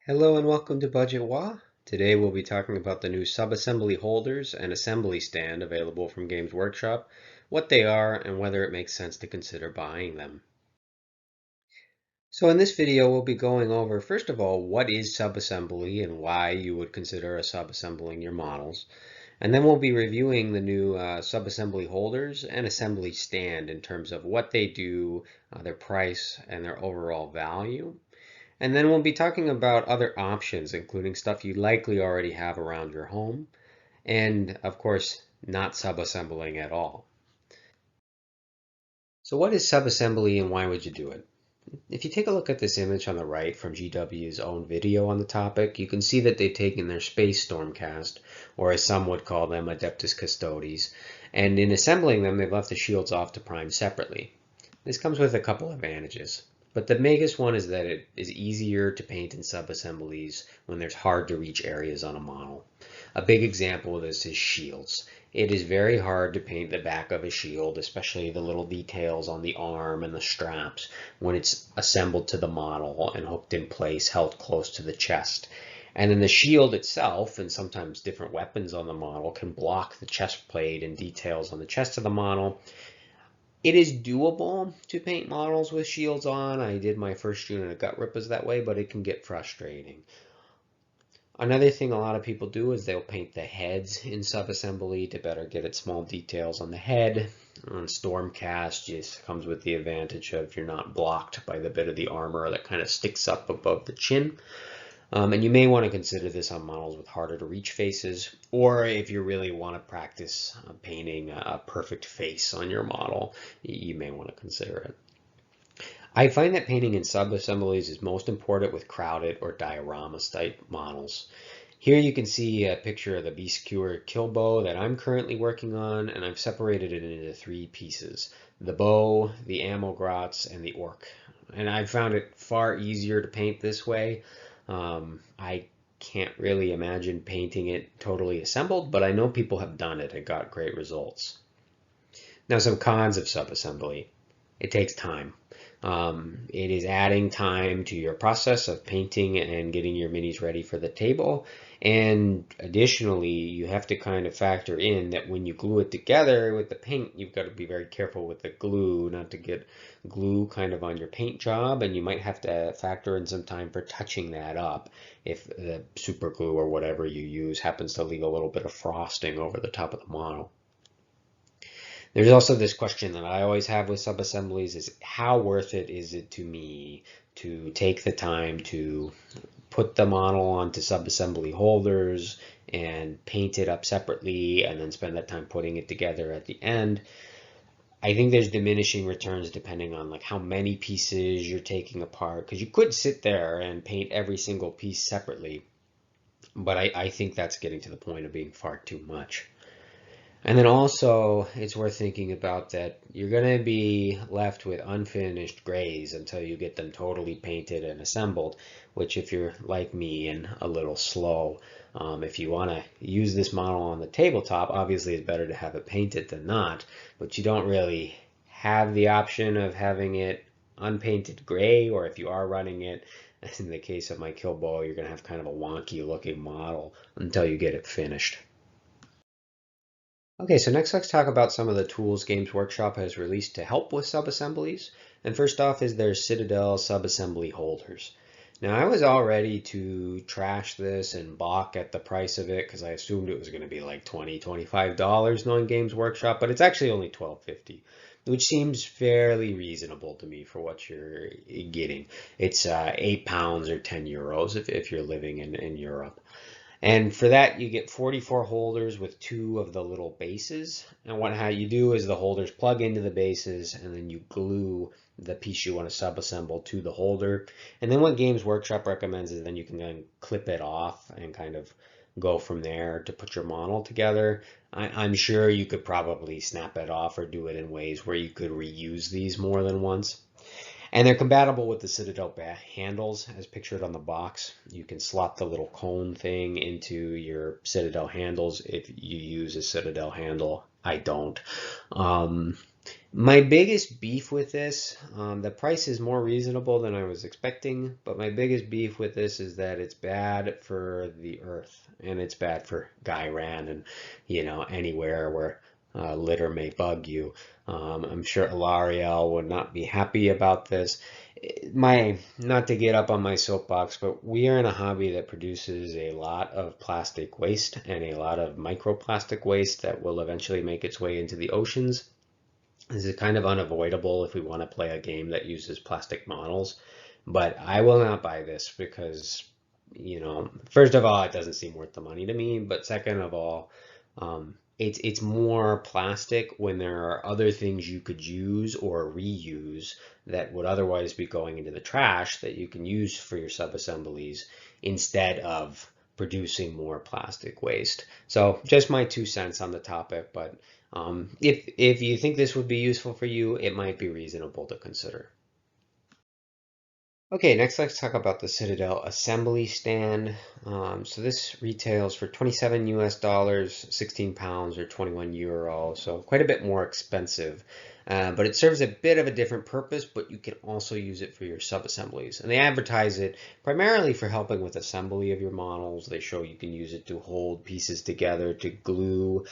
Hello and welcome to Budget Wa. Today we'll be talking about the new subassembly holders and assembly stand available from Games Workshop, what they are, and whether it makes sense to consider buying them. So in this video we'll be going over, first of all, what is subassembly and why you would consider a subassembling your models. And then we'll be reviewing the new subassembly holders and assembly stand in terms of what they do, their price, and their overall value. And then we'll be talking about other options, including stuff you likely already have around your home, and of course, not subassembling at all. So what is subassembly and why would you do it? If you take a look at this image on the right from GW's own video on the topic, you can see that they've taken their Space Stormcast, or as some would call them, Adeptus Custodes, and in assembling them, they've left the shields off to prime separately. This comes with a couple advantages. But the biggest one is that it is easier to paint in subassemblies when there's hard to reach areas on a model. A big example of this is shields. It is very hard to paint the back of a shield, especially the little details on the arm and the straps, when it's assembled to the model and hooked in place, held close to the chest. And then the shield itself, and sometimes different weapons on the model, can block the chest plate and details on the chest of the model. It is doable to paint models with shields on. I did my first unit of gut rippers that way, but it can get frustrating. Another thing a lot of people do is they'll paint the heads in subassembly to better get at small details on the head. On Stormcast, just comes with the advantage of you're not blocked by the bit of the armor that kind of sticks up above the chin. And you may want to consider this on models with harder to reach faces, or if you really want to practice painting a perfect face on your model, you may want to consider it. I find that painting in subassemblies is most important with crowded or dioramas type models. Here you can see a picture of the Beast Cure kill bow that I'm currently working on, and I've separated it into 3 pieces: the bow, the ammo grots, and the orc. And I've found it far easier to paint this way. I can't really imagine painting it totally assembled, but I know people have done it and got great results. Now, some cons of subassembly. It takes time. It is adding time to your process of painting and getting your minis ready for the table. And additionally, you have to kind of factor in that when you glue it together with the paint, you've got to be very careful with the glue, not to get glue kind of on your paint job. And you might have to factor in some time for touching that up if the super glue or whatever you use happens to leave a little bit of frosting over the top of the model. There's also this question that I always have with subassemblies is how worth it is it to me to take the time to put the model onto subassembly holders and paint it up separately and then spend that time putting it together at the end. I think there's diminishing returns depending on like how many pieces you're taking apart, because you could sit there and paint every single piece separately, but I think that's getting to the point of being far too much. And then also, it's worth thinking about that you're going to be left with unfinished grays until you get them totally painted and assembled, which if you're like me and a little slow, if you want to use this model on the tabletop, obviously it's better to have it painted than not, but you don't really have the option of having it unpainted gray, or if you are running it, in the case of my kill bow, you're going to have kind of a wonky looking model until you get it finished. Okay, so next let's talk about some of the tools Games Workshop has released to help with subassemblies. And first off is their Citadel subassembly holders. Now I was all ready to trash this and balk at the price of it because I assumed it was going to be like $20, $25 knowing Games Workshop, but it's actually only $12.50, which seems fairly reasonable to me for what you're getting. It's 8 pounds or 10 euros if you're living in Europe. And for that, you get 44 holders with 2 of the little bases. And how you do is the holders plug into the bases, and then you glue the piece you want to subassemble to the holder. And then what Games Workshop recommends is then you can then clip it off and kind of go from there to put your model together. I'm sure you could probably snap it off or do it in ways where you could reuse these more than once. And they're compatible with the Citadel handles as pictured on the box. You can slot the little cone thing into your Citadel handles if you use a Citadel handle. I don't. Um, my biggest beef with this, the price is more reasonable than I was expecting, but my biggest beef with this is that it's bad for the earth and it's bad for Guyran and, anywhere where litter may bug you. I'm sure L'Oreal would not be happy about this. Not to get up on my soapbox, but we are in a hobby that produces a lot of plastic waste and a lot of microplastic waste that will eventually make its way into the oceans. This is kind of unavoidable if we want to play a game that uses plastic models, but I will not buy this because, first of all, it doesn't seem worth the money to me, but second of all, it's more plastic when there are other things you could use or reuse that would otherwise be going into the trash that you can use for your subassemblies instead of producing more plastic waste. So just my 2 cents on the topic, but if you think this would be useful for you, it might be reasonable to consider. Okay, next let's talk about the Citadel assembly stand. So this retails for 27 US dollars, 16 pounds or 21 euro, so quite a bit more expensive. But it serves a bit of a different purpose, but you can also use it for your sub-assemblies. And they advertise it primarily for helping with assembly of your models. They show you can use it to hold pieces together, to glue,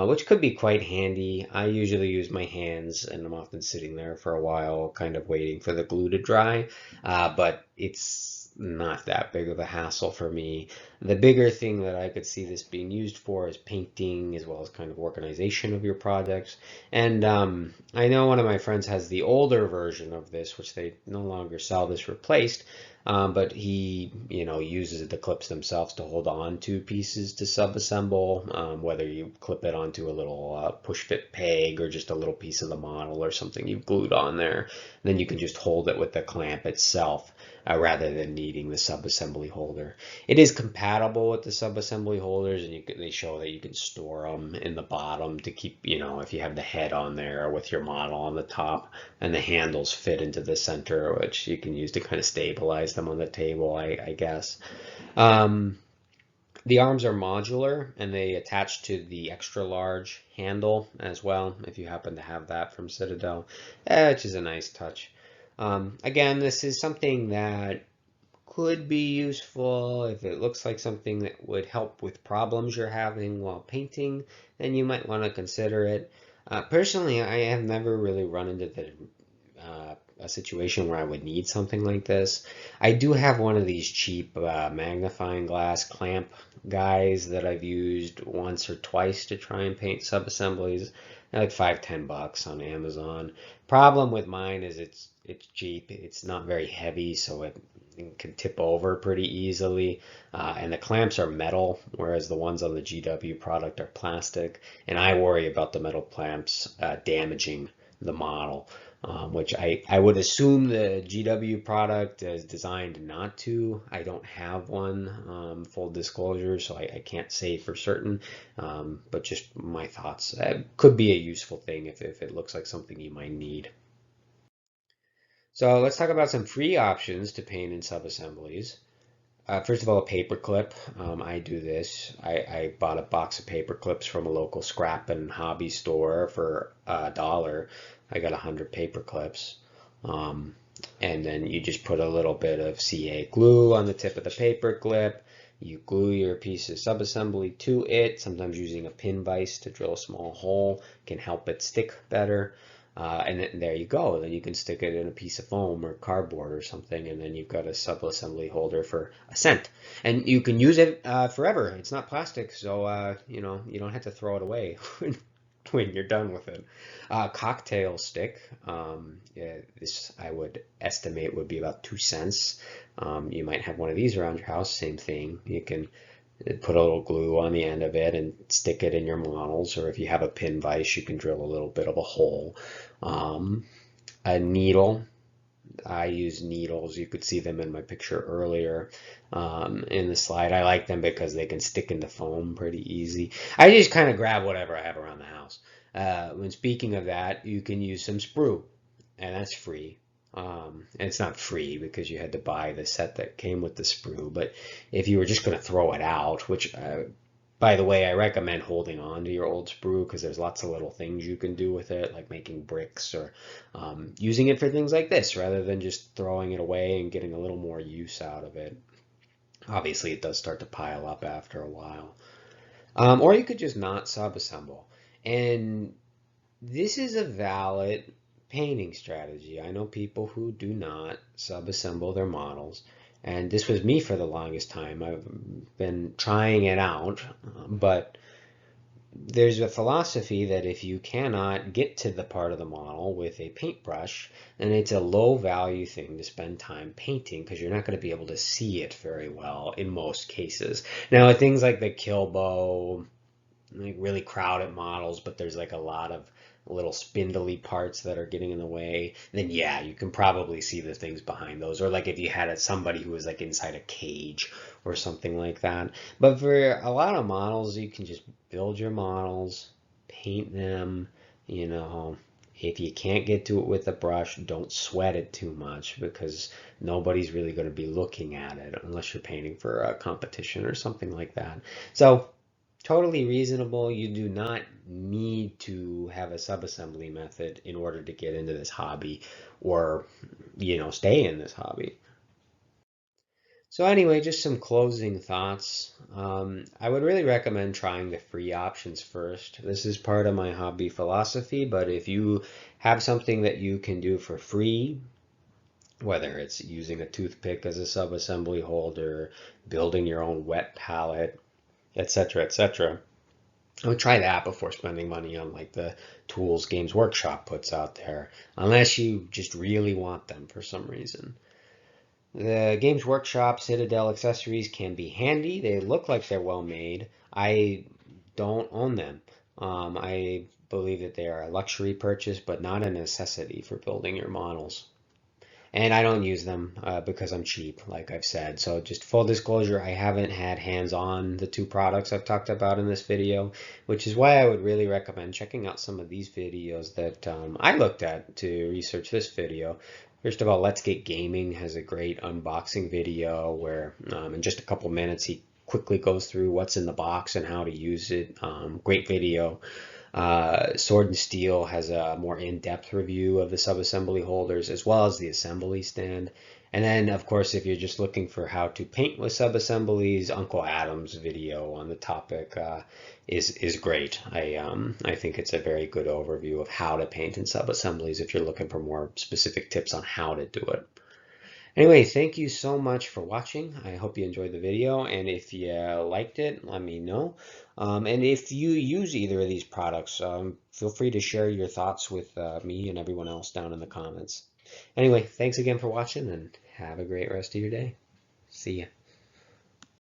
which could be quite handy. I usually use my hands, and I'm often sitting there for a while, kind of waiting for the glue to dry. But it's not that big of a hassle for me. The bigger thing that I could see this being used for is painting as well as kind of organization of your projects. And I know one of my friends has the older version of this, which they no longer sell this replaced, but he, uses the clips themselves to hold on to pieces to subassemble, whether you clip it onto a little push fit peg or just a little piece of the model or something you've glued on there. Then you can just hold it with the clamp itself rather than needing the subassembly holder. It is compatible with the subassembly holders, and they show that you can store them in the bottom to keep, if you have the head on there with your model on the top, and the handles fit into the center, which you can use to kind of stabilize them on the table, I guess. Um, the arms are modular and they attach to the extra large handle as well, if you happen to have that from Citadel, which is a nice touch. Again, this is something that could be useful if it looks like something that would help with problems you're having while painting, then you might want to consider it. Personally, I have never really run into a situation where I would need something like this. I do have one of these cheap magnifying glass clamp guys that I've used once or twice to try and paint sub-assemblies. They're like $5-10 on Amazon. Problem with mine is it's cheap. It's not very heavy, so it can tip over pretty easily. And the clamps are metal, whereas the ones on the GW product are plastic. And I worry about the metal clamps damaging the model. Which I would assume the GW product is designed not to. I don't have one, full disclosure, so I can't say for certain, but just my thoughts. It could be a useful thing if it looks like something you might need. So let's talk about some free options to paint in sub-assemblies. First of all, a paper clip. I do this. I bought a box of paper clips from a local scrap and hobby store for $1. I got 100 paper clips. And then you just put a little bit of CA glue on the tip of the paper clip. You glue your piece of subassembly to it. Sometimes using a pin vise to drill a small hole can help it stick better. And then there you go. Then you can stick it in a piece of foam or cardboard or something, and then you've got a subassembly holder for a cent. And you can use it forever. It's not plastic, so you don't have to throw it away when you're done with it. Cocktail stick. Yeah, this I would estimate would be about 2 cents. You might have one of these around your house. Same thing. You can put a little glue on the end of it and stick it in your models, or if you have a pin vise, you can drill a little bit of a hole. A needle. I use needles. You could see them in my picture earlier in the slide. I like them because they can stick into foam pretty easy. I just kind of grab whatever I have around the house. When speaking of that, you can use some sprue, and that's free. it's not free because you had to buy the set that came with the sprue, but if you were just going to throw it out, which by the way, I recommend holding on to your old sprue because there's lots of little things you can do with it, like making bricks or using it for things like this rather than just throwing it away and getting a little more use out of it. Obviously, it does start to pile up after a while. Or you could just not subassemble. And this is a valid painting strategy. I know people who do not subassemble their models, and this was me for the longest time. I've been trying it out, but there's a philosophy that if you cannot get to the part of the model with a paintbrush, then it's a low value thing to spend time painting because you're not going to be able to see it very well in most cases. Now, with things like the kill bow, like really crowded models, but there's like a lot of little spindly parts that are getting in the way, then yeah, you can probably see the things behind those. Or like if you had somebody who was like inside a cage or something like that. But for a lot of models, you can just build your models, paint them, you know. If you can't get to it with a brush, don't sweat it too much because nobody's really going to be looking at it unless you're painting for a competition or something like that. So totally reasonable. You do not need to have a subassembly method in order to get into this hobby or, stay in this hobby. So anyway, just some closing thoughts. I would really recommend trying the free options first. This is part of my hobby philosophy, but if you have something that you can do for free, whether it's using a toothpick as a subassembly holder, building your own wet palette, etc., etc., I would try that before spending money on like the tools Games Workshop puts out there, unless you just really want them for some reason. The Games Workshop Citadel accessories can be handy. They look like they're well made. I don't own them. I believe that they are a luxury purchase, but not a necessity for building your models. And I don't use them because I'm cheap, like I've said. So just full disclosure, I haven't had hands-on the two products I've talked about in this video, which is why I would really recommend checking out some of these videos that I looked at to research this video. First of all, Let's Get Gaming has a great unboxing video where in just a couple minutes he quickly goes through what's in the box and how to use it. Great video. Sworde and Steele has a more in-depth review of the subassembly holders as well as the assembly stand. And then, of course, if you're just looking for how to paint with subassemblies, Uncle Adam's video on the topic is great. I think it's a very good overview of how to paint in subassemblies if you're looking for more specific tips on how to do it. Anyway, thank you so much for watching. I hope you enjoyed the video, and if you liked it, let me know. And if you use either of these products, feel free to share your thoughts with me and everyone else down in the comments. Anyway, thanks again for watching, and have a great rest of your day. See ya.